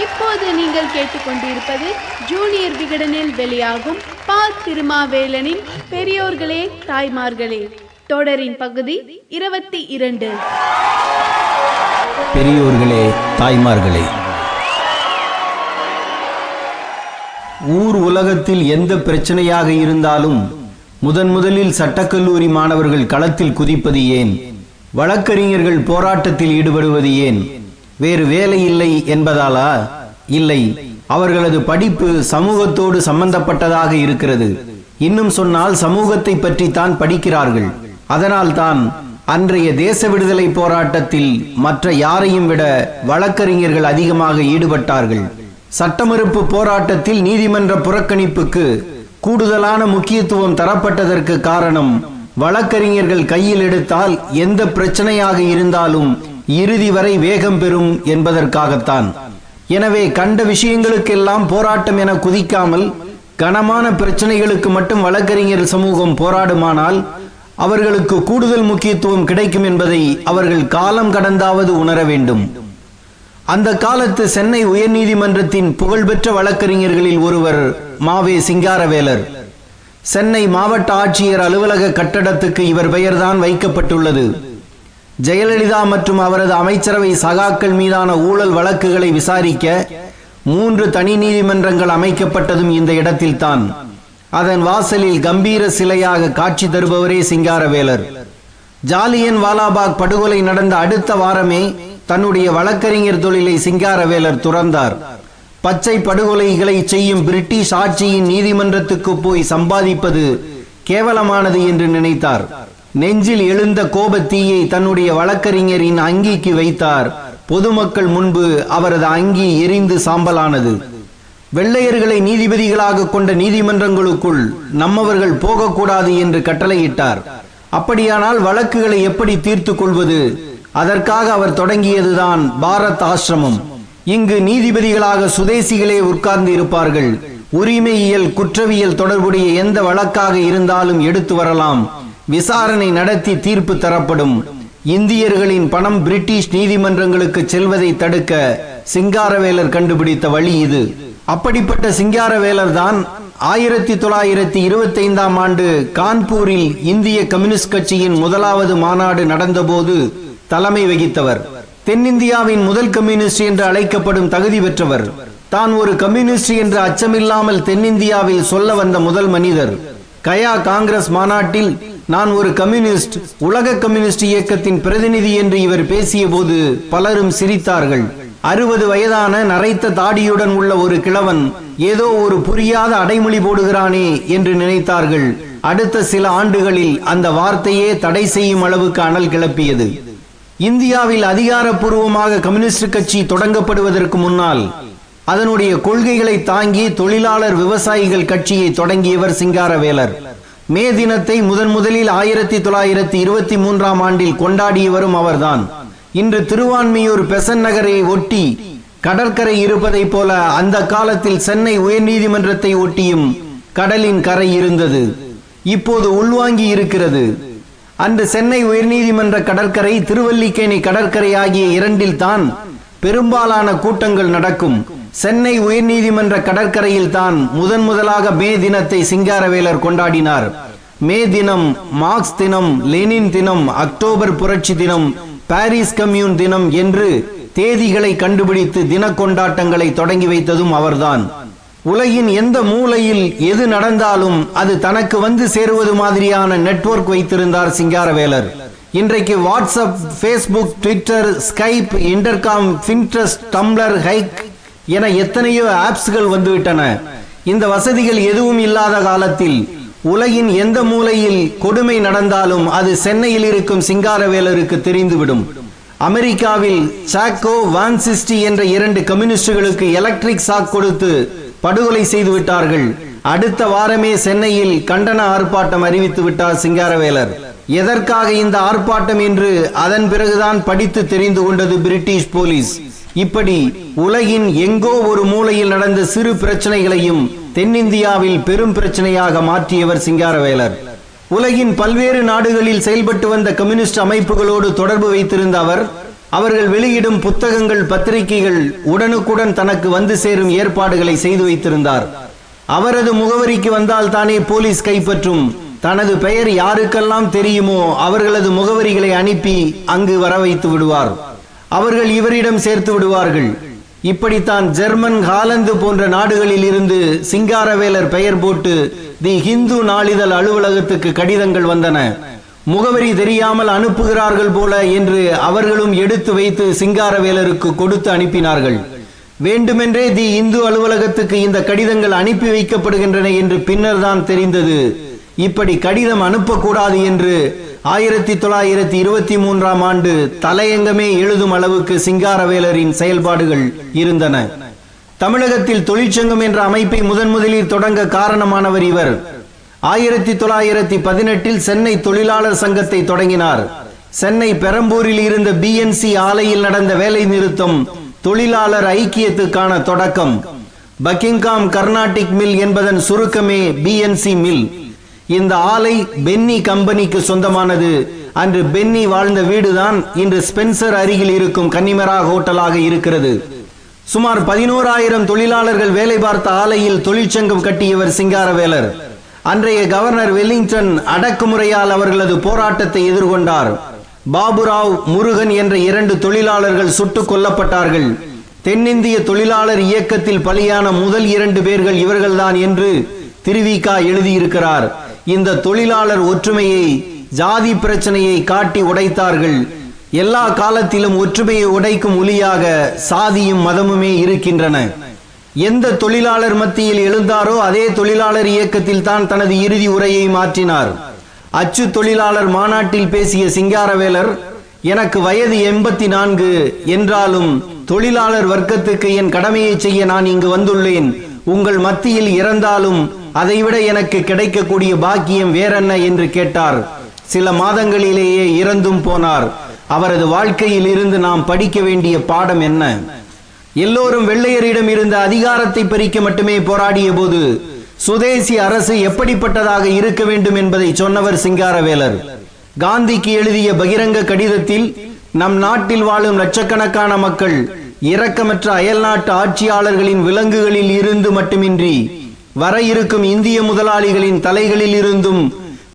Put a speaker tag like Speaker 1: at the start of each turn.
Speaker 1: இப்போது நீங்கள் கேட்டுக்கொண்டிருப்பது ஜூனியர் விகடனில் வெளியாகும் பா. திருமாவேலனின் பெரியோர்களே தாய்மார்களே தொடரின் பகுதி 22.
Speaker 2: பெரியோர்களே தாய்மார்களே, ஊர் உலகத்தில் எந்த பிரச்சனையாக இருந்தாலும் முதலில் சட்டக்கல்லூரி மாணவர்கள் களத்தில் குதிப்பது ஏன்? வழக்கறிஞர்கள் போராட்டத்தில் ஈடுபடுவது ஏன்? வேறு வேலை இல்லை என்பதாலா? இல்லை, அவர்களது படிப்பு சமூகத்தோடு சம்பந்தப்பட்டதாக இருக்கிறது. இன்னும் சொன்னால் சமூகத்தை பற்றி தான் படிக்கிறார்கள். அதனால்தான் அன்றைய தேச விடுதலை போராட்டத்தில் மற்ற யாரையும் விட வழக்கறிஞர்கள் அதிகமாக ஈடுபட்டார்கள். சட்டமறுப்பு போராட்டத்தில் நீதிமன்ற புறக்கணிப்புக்கு கூடுதலான முக்கியத்துவம் தரப்பட்டதற்கு காரணம், வழக்கறிஞர்கள் கையில் எடுத்தால் எந்த பிரச்சனையாக இருந்தாலும் இறுதி வரை வேகம் பெறும் என்பதற்காகத்தான். எனவே கண்ட விஷயங்களுக்கெல்லாம் போராட்டம் என குதிக்காமல் கனமான பிரச்சனைகளுக்கு மட்டும் வழக்கறிஞர் சமூகம் போராடுமானால் அவர்களுக்கு கூடுதல் முக்கியத்துவம் கிடைக்கும் என்பதை அவர்கள் காலம் கடந்தாவது உணர வேண்டும். அந்த காலத்து சென்னை உயர்நீதிமன்றத்தின் புகழ்பெற்ற வழக்கறிஞர்களில் ஒருவர் மாவே சிங்காரவேலர். சென்னை மாவட்ட ஆட்சியர் அலுவலக கட்டடத்துக்கு இவர் பெயர்தான் வைக்கப்பட்டுள்ளது. ஜெயலலிதா மற்றும் அவரது அமைச்சரவை சகாக்கள் மீதான ஊழல் வழக்குகளை விசாரிக்க 3 தனி நீதிமன்றங்கள் அமைக்கப்பட்டதும் இந்த இடத்தில்தான். அதன் வாசலில் கம்பீர சிலையாக காட்சி தருபவரே சிங்காரவேலர். ஜாலியன் வாலாபாக் படுகொலை நடந்த அடுத்த வாரமே தன்னுடைய வழக்கறிஞர் தொழிலை சிங்காரவேலர் துறந்தார். பச்சை படுகொலைகளை செய்யும் பிரிட்டிஷ் ஆட்சியின் நீதிமன்றத்துக்கு போய் சம்பாதிப்பது கேவலமானது என்று நினைத்தார். நெஞ்சில் எழுந்த கோபத்தீயை தன்னுடைய வழக்கறிஞரின் அங்கிக்கு வைத்தார். பொதுமக்கள் முன்பு அவரது அங்கி எரிந்து சாம்பலானது. வெள்ளையர்களை நீதிபதிகளாக கொண்ட நீதிமன்றங்களுக்குள் நம்மவர்கள் போகக்கூடாது என்று கட்டளையிட்டார். அப்படியானால் வழக்குகளை எப்படி தீர்த்து கொள்வது? அதற்காக அவர் தொடங்கியதுதான் பாரத் ஆசிரமம். இங்கு நீதிபதிகளாக சுதேசிகளே உட்கார்ந்து இருப்பார்கள். உரிமையியல் குற்றவியல் தொடர்புடைய எந்த வழக்காக இருந்தாலும் எடுத்து வரலாம். விசாரணை நடத்தி தீர்ப்பு தரப்படும். இந்தியர்களின் பணம் பிரிட்டிஷ் நீதிமன்றங்களுக்கு செல்வதை தடுக்க சிங்காரவேலர் கண்டுபிடித்த வழி இது. அப்படிப்பட்ட சிங்காரவேலர் தான் 1925ஆம் ஆண்டு கான்பூரில் இந்திய கம்யூனிஸ்ட் கட்சியின் முதலாவது மாநாடு நடந்தபோது தலைமை வகித்தவர். தென்னிந்தியாவின் முதல் கம்யூனிஸ்ட் என்று அழைக்கப்படும் தகுதி பெற்றவர். தான் ஒரு கம்யூனிஸ்ட் என்று அச்சமில்லாமல் தென்னிந்தியாவில் சொல்ல வந்த முதல் மனிதர். கயா காங்கிரஸ் மாநாட்டில் நான் ஒரு கம்யூனிஸ்ட், உலக கம்யூனிஸ்ட் இயக்கத்தின் பிரதிநிதி என்று இவர் பேசிய போது பலரும் சிரித்தார்கள். 60 வயதான நரைத்த தாடியுடன் உள்ள ஒரு கிழவன் ஏதோ ஒரு புரியாத அடைமொழி போடுகிறானே என்று நினைத்தார்கள். அடுத்த சில ஆண்டுகளில் அந்த வார்த்தையே தடை செய்யும் அளவுக்கு அனல் கிளப்பியது. இந்தியாவில் அதிகாரப்பூர்வமாக கம்யூனிஸ்ட் கட்சி தொடங்கப்படுவதற்கு முன்னால் அதனுடைய கொள்கைகளை தாங்கி தொழிலாளர் விவசாயிகள் கட்சியை தொடங்கியவர் சிங்காரவேலர். மே தினத்தை முதலில் 1923ஆம் ஆண்டில் கொண்டாடியவரும் அவர்தான். இன்று திருவான்மியூர் பெசன் நகரை ஒட்டி கடற்கரை இருப்பதை போல அந்த காலத்தில் சென்னை உயர்நீதிமன்றத்தை ஒட்டியும் கடலின் கரை இருந்தது. இப்போது உள்வாங்கி இருக்கிறது. அன்று சென்னை உயர்நீதிமன்ற கடற்கரை, திருவல்லிக்கேணி கடற்கரை ஆகிய இரண்டில் தான் பெரும்பாலான கூட்டங்கள் நடக்கும். சென்னை உயர்நீதிமன்ற கடற்கரையில் தான் முதலாக மே தினத்தை சிங்காரவேலர் கொண்டாடினார். மே தினம், மார்க்ஸ் தினம், லெனின் தினம், அக்டோபர் புரட்சி தினம், பாரிஸ் கம்யூன் தினம் என்று தேதிகளை கண்டுபிடித்து தின கொண்டாட்டங்களை தொடங்கி வைத்ததும் அவர்தான். உலகின் எந்த மூலையில் எது நடந்தாலும் அது தனக்கு வந்து சேருவது மாதிரியான நெட்வொர்க் வைத்திருந்தார் சிங்காரவேலர். இன்றைக்கு WhatsApp, Facebook, Twitter, Skype, intercom, Pinterest, tumbler, hike என எத்தனையோ ஆப்ஸ்கள் வந்துவிட்டன. இந்த வசதிகள் எதுவும் இல்லாத காலத்தில் உலகின் எந்த மூலையில் கொடுமை நடந்தாலும் அது சென்னையில் இருக்கும் சிங்காரவேலருக்கு தெரிந்துவிடும். அமெரிக்காவில் சாக்கோ, வான்சிஸ்டி என்ற 2 கம்யூனிஸ்டுகளுக்கு எலக்ட்ரிக் ஷாக் கொடுத்து படுகொலை செய்து விட்டார்கள். அடுத்த வாரமே சென்னையில் கண்டன ஆர்ப்பாட்டம் அறிவித்து விட்டார் சிங்காரவேலர். எதற்காக இந்த ஆர்ப்பாட்டம் என்று அதன் பிறகுதான் படித்து தெரிந்து கொண்டது பிரிட்டிஷ் போலீஸ். இப்படி உலகின் எங்கோ ஒரு மூலையில் நடந்த சிறு பிரச்சனைகளையும் தென்னிந்தியாவில் பெரும் பிரச்சனையாக மாற்றியவர் சிங்காரவேலர். உலகின் பல்வேறு நாடுகளில் செயல்பட்டு வந்த கம்யூனிஸ்ட் அமைப்புகளோடு தொடர்பு வைத்திருந்த அவர் அவர்கள் வெளியிடும் புத்தகங்கள், பத்திரிகைகள் உடனுக்குடன் தனக்கு வந்து சேரும் ஏற்பாடுகளை செய்து வைத்திருந்தார். அவரது முகவரிக்கு வந்தால் தானே போலீஸ் கைப்பற்றும். தனது பெயர் யாருக்கெல்லாம் தெரியுமோ அவர்களது முகவரிகளை அனுப்பி அங்கு வர வைத்து விடுவார். அவர்கள் இவரிடம் சேர்த்து விடுவார்கள். இப்படித்தான் ஜெர்மன், ஹாலந்து போன்ற நாடுகளில் இருந்து சிங்காரவேலர் பெயர் போட்டு தி ஹிந்து நாளிதழ் அலுவலகத்துக்கு கடிதங்கள் வந்தன. முகவரி தெரியாமல் அனுப்புகிறார்கள் போல என்று அவர்களும் எடுத்து வைத்து சிங்காரவேலருக்கு கொடுத்து அனுப்பினார்கள். வேண்டுமென்றே தி இந்து அலுவலகத்துக்கு இந்த கடிதங்கள் அனுப்பி வைக்கப்படுகின்றன என்று பின்னர் தான் தெரிந்தது. இப்படி கடிதம் அனுப்பக்கூடாது என்று 1923ஆம் ஆண்டு தலையங்கமே எழுதும் அளவுக்கு சிங்காரவேலரின் செயல்பாடுகள் இருந்தன. தமிழகத்தில் தொழிற்சங்கம் என்ற அமைப்பை முதலில் தொடங்க காரணமானவர் இவர். 1918 சென்னை தொழிலாளர் சங்கத்தை தொடங்கினார். சென்னை பெரம்பூரில் இருந்த BNC ஆலையில் நடந்த வேலை நிறுத்தம் தொழிலாளர் ஐக்கியத்துக்கான தொடக்கம். பக்கிங்காம் கர்நாடிக் மில் என்பதன் சுருக்கமே BNC மில். இந்த ஆலை பென்னி கம்பெனிக்கு சொந்தமானது. அன்று பென்னி வாழ்ந்த வீடுதான் இன்று ஸ்பென்சர் அருகில் இருக்கும் கன்னிமரா ஹோட்டலாக இருக்கிறது. சுமார் 11,000 தொழிலாளர்கள் வேலை பார்த்த ஆலையில் தொழிற்சங்கம் கட்டியவர் சிங்காரவேலர். அன்றைய கவர்னர் வெல்லிங்டன் அடக்குமுறையால் அவர்களது போராட்டத்தை எதிர்கொண்டார். பாபுராவ், முருகன் என்ற 2 தொழிலாளர்கள் சுட்டுக் கொல்லப்பட்டார்கள். தென்னிந்திய தொழிலாளர் இயக்கத்தில் பலியான முதல் 2 பேர்கள் இவர்கள்தான் என்று திருவிகா எழுதியிருக்கிறார். இந்த தொழிலாளர் ஒற்றுமையை, ஜாதி பிரச்சனையை காட்டி உடைத்தார்கள். எல்லா காலத்திலும் ஒற்றுமையை உடைக்கும் ஒலியாக சாதியும் மதமுமே இருக்கின்றன. எந்த தொழிலாளர் மத்தியில் எழுந்தாரோ அதே தொழிலாளர் இயக்கத்தில் தான் தனது இறுதி உரையை மாற்றினார். அச்சு தொழிலாளர் மாநாட்டில் பேசிய சிங்காரவேலர், எனக்கு வயது 84 என்றாலும் தொழிலாளர் வர்க்கத்துக்கு என் கடமையை செய்ய நான் இங்கு வந்துள்ளேன். உங்கள் மத்தியில் இறந்தாலும் அதைவிட எனக்கு கிடைக்கக்கூடிய பாக்கியம் வேறென்ன என்று கேட்டார். சில மாதங்களிலேயே இறந்தும் போனார். அவரது வாழ்க்கையில் இருந்து நாம் படிக்க வேண்டிய பாடம் என்ன? எல்லோரும் வெள்ளையரிடம் இருந்த அதிகாரத்தை பறிக்க மட்டுமே போராடிய போது சுதேசி அரசு எப்படிப்பட்டதாக இருக்க வேண்டும் என்பதை சொன்னவர் சிங்காரவேலர். காந்திக்கு எழுதிய பகிரங்க கடிதத்தில், நம் நாட்டில் வாழும் லட்சக்கணக்கான மக்கள் இரக்கமற்ற அயல்நாட்டு ஆட்சியாளர்களின் விலங்குகளில் இருந்து மட்டுமின்றி வர இருக்கும் இந்திய முதலாளிகளின் தலைகளில் இருந்தும்